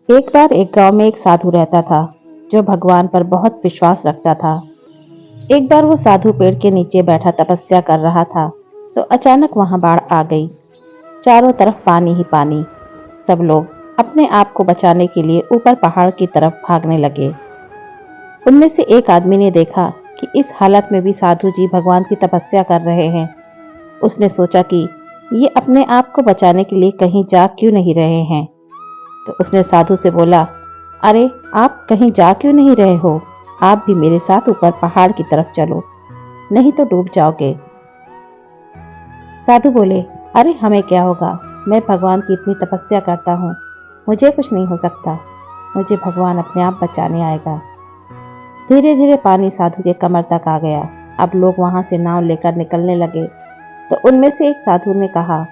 एक बार एक गांव में एक साधु रहता था जो भगवान पर बहुत विश्वास रखता था। एक बार वो साधु पेड़ के नीचे बैठा तपस्या कर रहा था तो अचानक वहां बाढ़ आ गई। चारों तरफ पानी ही पानी। सब लोग अपने आप को बचाने के लिए ऊपर पहाड़ की तरफ भागने लगे। उनमें से एक आदमी ने देखा कि इस हालत में भी साधु जी भगवान की तपस्या कर रहे हैं। उसने सोचा कि ये अपने आप को बचाने के लिए कहीं जा क्यों नहीं रहे हैं। तो उसने साधु से बोला, अरे आप कहीं जा क्यों नहीं रहे हो? आप भी मेरे साथ ऊपर पहाड़ की तरफ चलो, नहीं तो डूब जाओगे। साधु बोले, अरे हमें क्या होगा, मैं भगवान की इतनी तपस्या करता हूँ, मुझे कुछ नहीं हो सकता, मुझे भगवान अपने आप बचाने आएगा। धीरे धीरे पानी साधु के कमर तक आ गया। अब लोग वहां से नाव लेकर निकलने लगे तो उनमें से एक साधु ने कहा,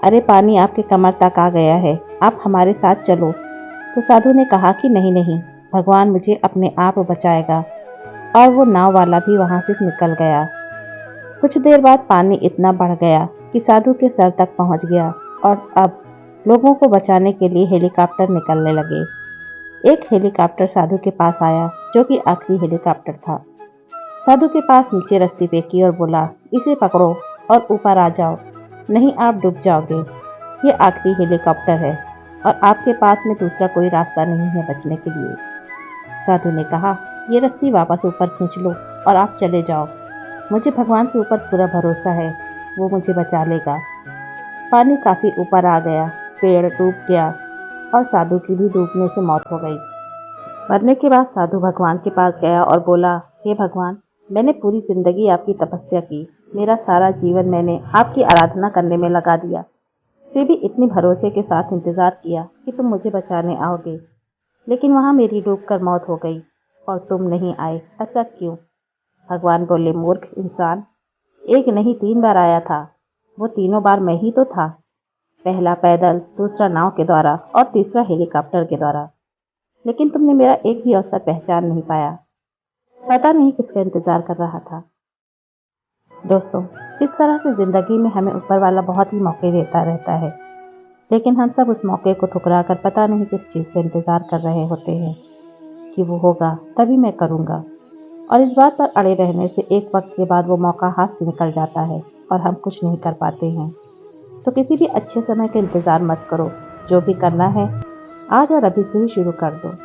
अरे पानी आपके कमर तक आ गया है, आप हमारे साथ चलो। तो साधु ने कहा कि नहीं नहीं, भगवान मुझे अपने आप बचाएगा। और वो नाव वाला भी वहां से निकल गया। कुछ देर बाद पानी इतना बढ़ गया कि साधु के सर तक पहुंच गया और अब लोगों को बचाने के लिए हेलीकॉप्टर निकलने लगे। एक हेलीकॉप्टर साधु के पास आया जो कि आखिरी हेलीकॉप्टर था। साधु के पास नीचे रस्सी फेंकी और बोला, इसे पकड़ो और ऊपर आ जाओ, नहीं आप डूब जाओगे। ये आखिरी हेलीकॉप्टर है और आपके पास में दूसरा कोई रास्ता नहीं है बचने के लिए। साधु ने कहा, ये रस्सी वापस ऊपर खींच लो और आप चले जाओ। मुझे भगवान के ऊपर पूरा भरोसा है, वो मुझे बचा लेगा। पानी काफी ऊपर आ गया, पेड़ डूब गया और साधु की भी डूबने से मौत हो गई। मरने के बाद साधु भगवान के पास गया और बोला, हे भगवान, मैंने पूरी जिंदगी आपकी तपस्या की, मेरा सारा जीवन मैंने आपकी आराधना करने में लगा दिया, फिर भी इतनी भरोसे के साथ इंतजार किया कि तुम मुझे बचाने आओगे, लेकिन वहां मेरी डूबकर मौत हो गई और तुम नहीं आए, ऐसा क्यों? भगवान बोले, मूर्ख इंसान, एक नहीं 3 बार आया था, वो तीनों बार मैं ही तो था। पहला पैदल, दूसरा नाव के द्वारा और तीसरा हेलीकॉप्टर के द्वारा, लेकिन तुमने मेरा एक भी अवसर पहचान नहीं पाया। पता नहीं किसका इंतजार कर रहा था। दोस्तों, इस तरह से जिंदगी में हमें ऊपर वाला बहुत ही मौके देता रहता है, लेकिन हम सब उस मौके को ठुकरा कर पता नहीं किस चीज़ का इंतजार कर रहे होते हैं कि वो होगा तभी मैं करूँगा। और इस बात पर अड़े रहने से एक वक्त के बाद वो मौका हाथ से निकल जाता है और हम कुछ नहीं कर पाते हैं। तो किसी भी अच्छे समय का इंतजार मत करो, जो भी करना है आज और अभी से ही शुरू कर दो।